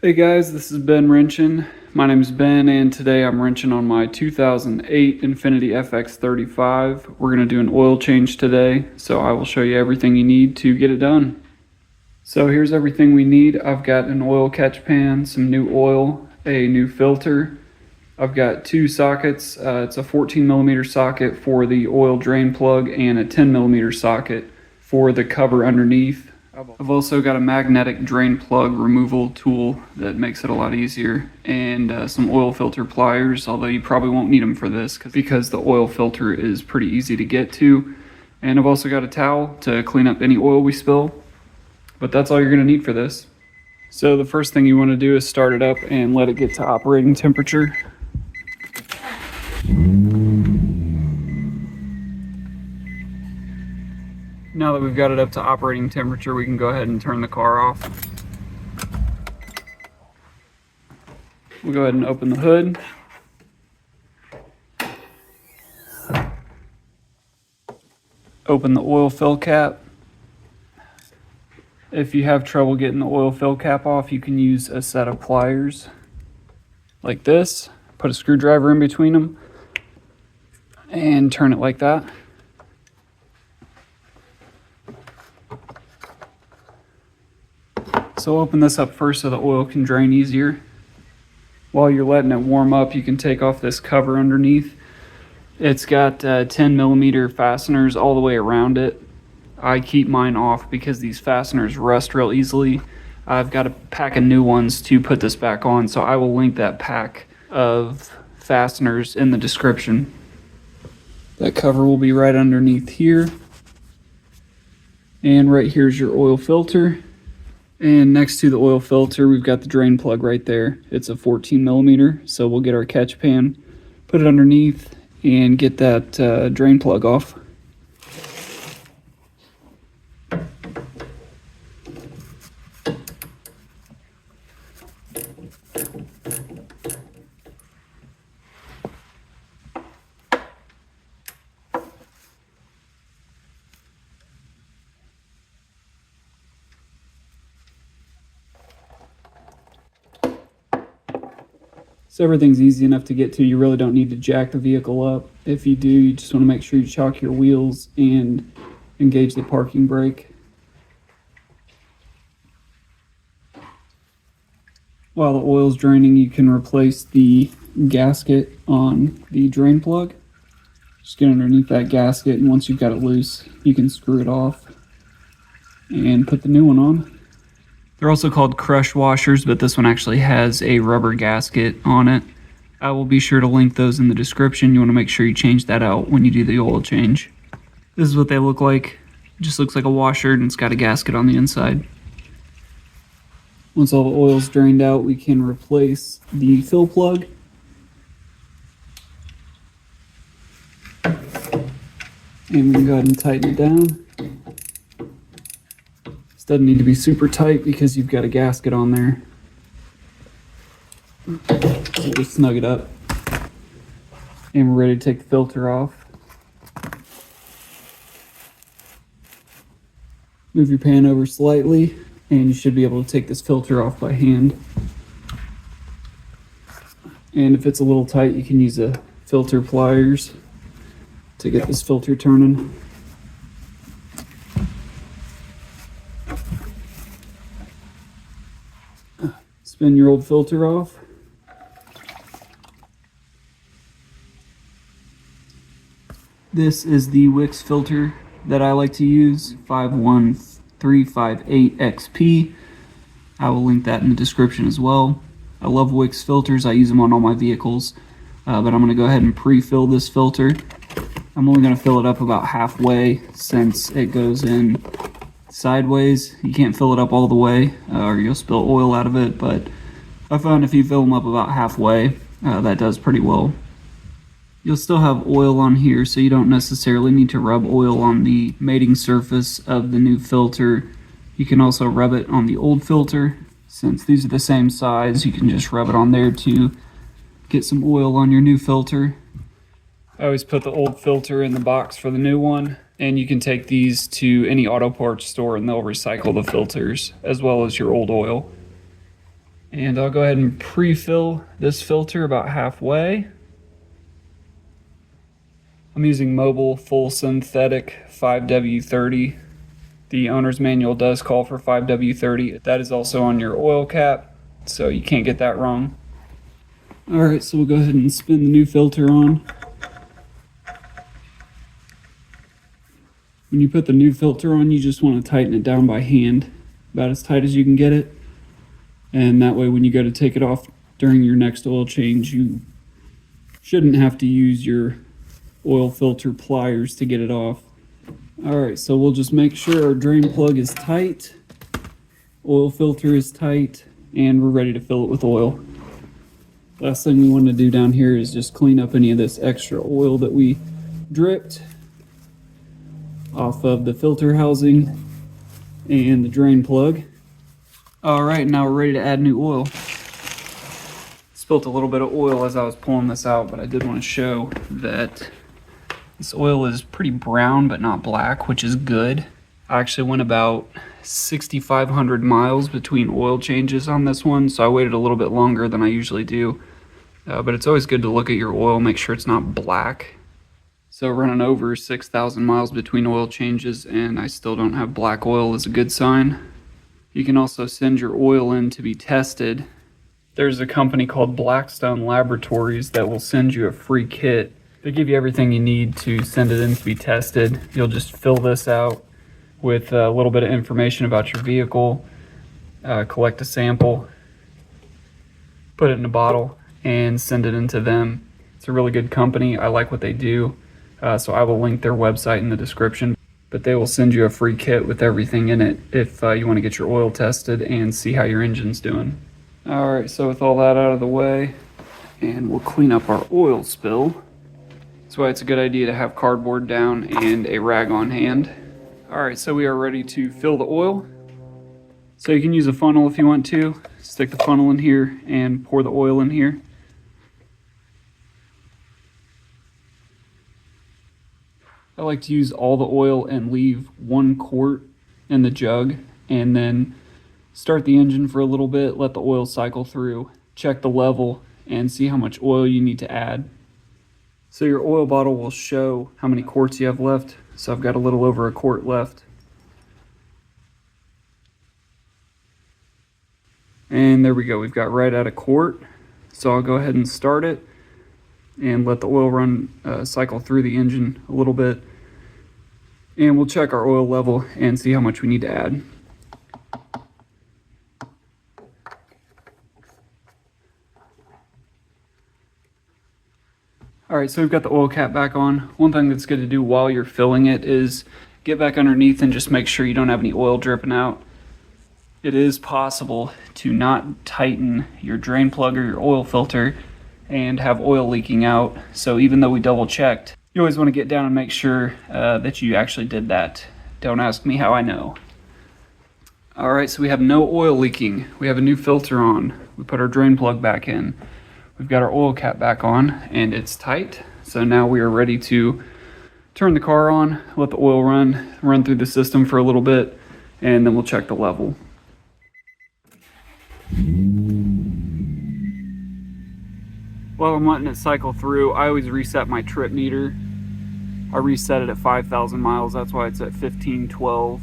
Hey guys, this is Ben Wrenchin. My name is Ben, and today I'm wrenching on my 2008 Infiniti FX35. We're going to do an oil change today, so I will show you everything you need to get it done. So here's everything we need. I've got an oil catch pan, some new oil, a new filter. I've got two sockets. It's a 14mm socket for the oil drain plug and a 10mm socket for the cover underneath. I've also got a magnetic drain plug removal tool that makes it a lot easier, and some oil filter pliers, although you probably won't need them for this because the oil filter is pretty easy to get to. And I've also got a towel to clean up any oil we spill, but that's all you're going to need for this. So the first thing you want to do is start it up and let it get to operating temperature. Now that we've got it up to operating temperature, we can go ahead and turn the car off. We'll go ahead and open the hood. Open the oil fill cap. If you have trouble getting the oil fill cap off, you can use a set of pliers like this. Put a screwdriver in between them and turn it like that. So open this up first so the oil can drain easier. While you're letting it warm up, you can take off this cover underneath. It's got 10mm fasteners all the way around it. I keep mine off because these fasteners rust real easily. I've got a pack of new ones to put this back on, so I will link that pack of fasteners in the description. That cover will be right underneath here. And right here's your oil filter. And next to the oil filter, we've got the drain plug right there. It's a 14mm, so we'll get our catch pan, put it underneath, and get that drain plug off. So everything's easy enough to get to. You really don't need to jack the vehicle up. If you do, you just want to make sure you chock your wheels and engage the parking brake. While the oil's draining, you can replace the gasket on the drain plug. Just get underneath that gasket, and once you've got it loose, you can screw it off and put the new one on. They're also called crush washers, but this one actually has a rubber gasket on it. I will be sure to link those in the description. You want to make sure you change that out when you do the oil change. This is what they look like. It just looks like a washer, and it's got a gasket on the inside. Once all the oil's drained out, we can replace the fill plug. And we can go ahead and tighten it down. Doesn't need to be super tight because you've got a gasket on there. So just snug it up. And we're ready to take the filter off. Move your pan over slightly, and you should be able to take this filter off by hand. And if it's a little tight, you can use a filter pliers to get this filter turning. Spin your old filter off. This is the Wix filter that I like to use, 51358XP. I will link that in the description as well. I love Wix filters. I use them on all my vehicles, but I'm going to go ahead and pre-fill this filter. I'm only going to fill it up about halfway since it goes in sideways. You can't fill it up all the way or you'll spill oil out of it, but I found if you fill them up about halfway, that does pretty well. You'll still have oil on here, so you don't necessarily need to rub oil on the mating surface of the new filter. You can also rub it on the old filter. Since these are the same size, you can just rub it on there to get some oil on your new filter. I always put the old filter in the box for the new one, and you can take these to any auto parts store and they'll recycle the filters as well as your old oil. And I'll go ahead and pre-fill this filter about halfway. I'm using Mobile Full Synthetic 5W30. The owner's manual does call for 5W30. That is also on your oil cap, so you can't get that wrong. Alright, so we'll go ahead and spin the new filter on. When you put the new filter on, you just want to tighten it down by hand, about as tight as you can get it. And that way when you go to take it off during your next oil change, you shouldn't have to use your oil filter pliers to get it off. Alright, so we'll just make sure our drain plug is tight, oil filter is tight, and we're ready to fill it with oil. Last thing we want to do down here is just clean up any of this extra oil that we dripped off of the filter housing and the drain plug. Alright, now we're ready to add new oil. Spilt a little bit of oil as I was pulling this out, but I did want to show that this oil is pretty brown but not black, which is good. I actually went about 6,500 miles between oil changes on this one, so I waited a little bit longer than I usually do. But it's always good to look at your oil, make sure it's not black. So running over 6,000 miles between oil changes and I still don't have black oil is a good sign. You can also send your oil in to be tested. There's a company called Blackstone Laboratories that will send you a free kit. They give you everything you need to send it in to be tested. You'll just fill this out with a little bit of information about your vehicle, collect a sample, put it in a bottle, and send it into them. It's a really good company. I like what they do, so I will link their website in the description. But they will send you a free kit with everything in it if you want to get your oil tested and see how your engine's doing. Alright, so with all that out of the way, and we'll clean up our oil spill. That's why it's a good idea to have cardboard down and a rag on hand. Alright, so we are ready to fill the oil. So you can use a funnel if you want to. Stick the funnel in here and pour the oil in here. I like to use all the oil and leave 1 quart in the jug and then start the engine for a little bit, let the oil cycle through, check the level, and see how much oil you need to add. So your oil bottle will show how many quarts you have left. So I've got a little over 1 quart left. And there we go, we've got right at 1 quart. So I'll go ahead and start it and let the oil run cycle through the engine a little bit. And we'll check our oil level and see how much we need to add. Alright, so we've got the oil cap back on. One thing that's good to do while you're filling it is get back underneath and just make sure you don't have any oil dripping out. It is possible to not tighten your drain plug or your oil filter and have oil leaking out. So even though we double checked, you always want to get down and make sure that you actually did that. Don't ask me how I know. Alright, so we have no oil leaking. We have a new filter on. We put our drain plug back in. We've got our oil cap back on and it's tight. So now we are ready to turn the car on, let the oil run through the system for a little bit, and then we'll check the level. While I'm letting it cycle through, I always reset my trip meter. I reset it at 5,000 miles, that's why it's at 1512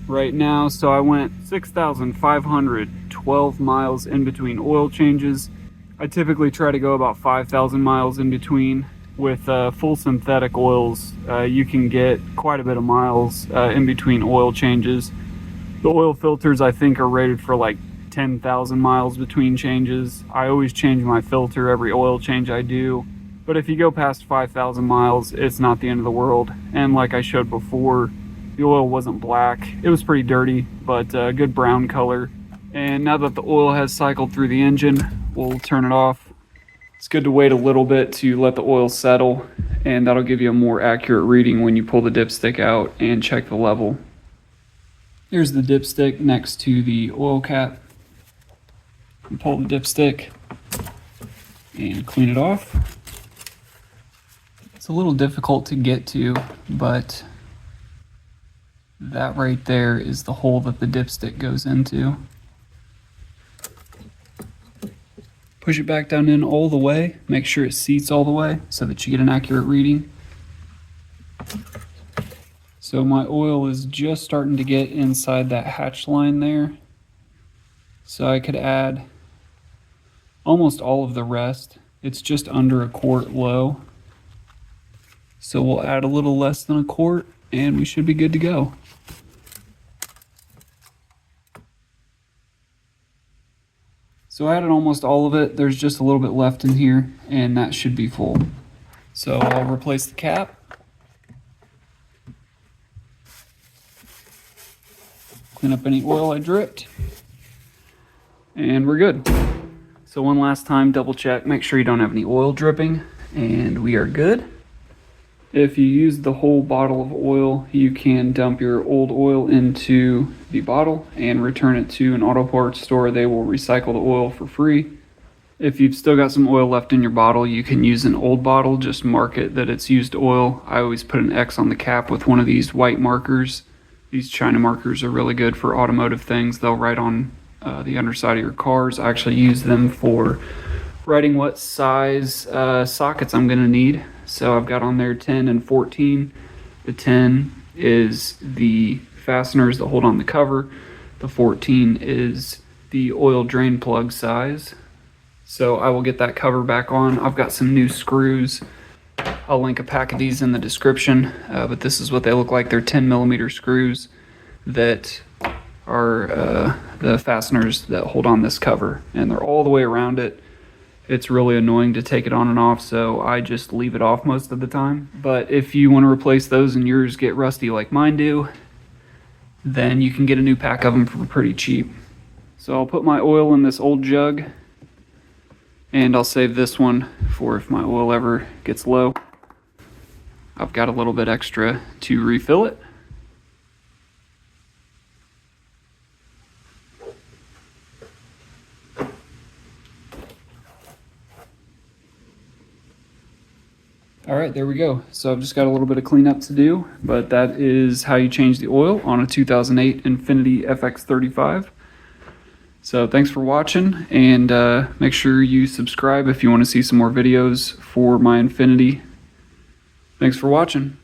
right now. So I went 6,512 miles in between oil changes. I typically try to go about 5,000 miles in between. With full synthetic oils, you can get quite a bit of miles in between oil changes. The oil filters I think are rated for like 10,000 miles between changes. I always change my filter every oil change I do. But if you go past 5,000 miles, it's not the end of the world. And like I showed before, the oil wasn't black. It was pretty dirty, but a good brown color. And now that the oil has cycled through the engine, we'll turn it off. It's good to wait a little bit to let the oil settle, and that'll give you a more accurate reading when you pull the dipstick out and check the level. Here's the dipstick next to the oil cap. And pull the dipstick and clean it off. It's a little difficult to get to, but that right there is the hole that the dipstick goes into. Push it back down in all the way. Make sure it seats all the way so that you get an accurate reading. So my oil is just starting to get inside that hatch line there. So I could add almost all of the rest. It's just under a quart low. So we'll add a little less than a quart and we should be good to go. So I added almost all of it. There's just a little bit left in here and that should be full. So I'll replace the cap. Clean up any oil I dripped. And we're good. So one last time, double check, make sure you don't have any oil dripping, and we are good. If you use the whole bottle of oil, you can dump your old oil into the bottle and return it to an auto parts store. They will recycle the oil for free. If you've still got some oil left in your bottle, you can use an old bottle, just mark it that it's used oil. I always put an X on the cap with one of these white markers. These China markers are really good for automotive things. They'll write on the underside of your cars. I actually use them for writing what size sockets I'm gonna need. So I've got on there 10 and 14. The 10 is the fasteners that hold on the cover. The 14 is the oil drain plug size. So I will get that cover back on. I've got some new screws. I'll link a pack of these in the description, but this is what they look like. They're 10mm screws that are the fasteners that hold on this cover, and they're all the way around it. It's really annoying to take it on and off, so I just leave it off most of the time. But if you want to replace those and yours get rusty like mine do, then you can get a new pack of them for pretty cheap. So I'll put my oil in this old jug, and I'll save this one for if my oil ever gets low. I've got a little bit extra to refill it. All right, there we go. So I've just got a little bit of cleanup to do, but that is how you change the oil on a 2008 Infiniti FX35. So thanks for watching, and make sure you subscribe if you want to see some more videos for my Infiniti. Thanks for watching.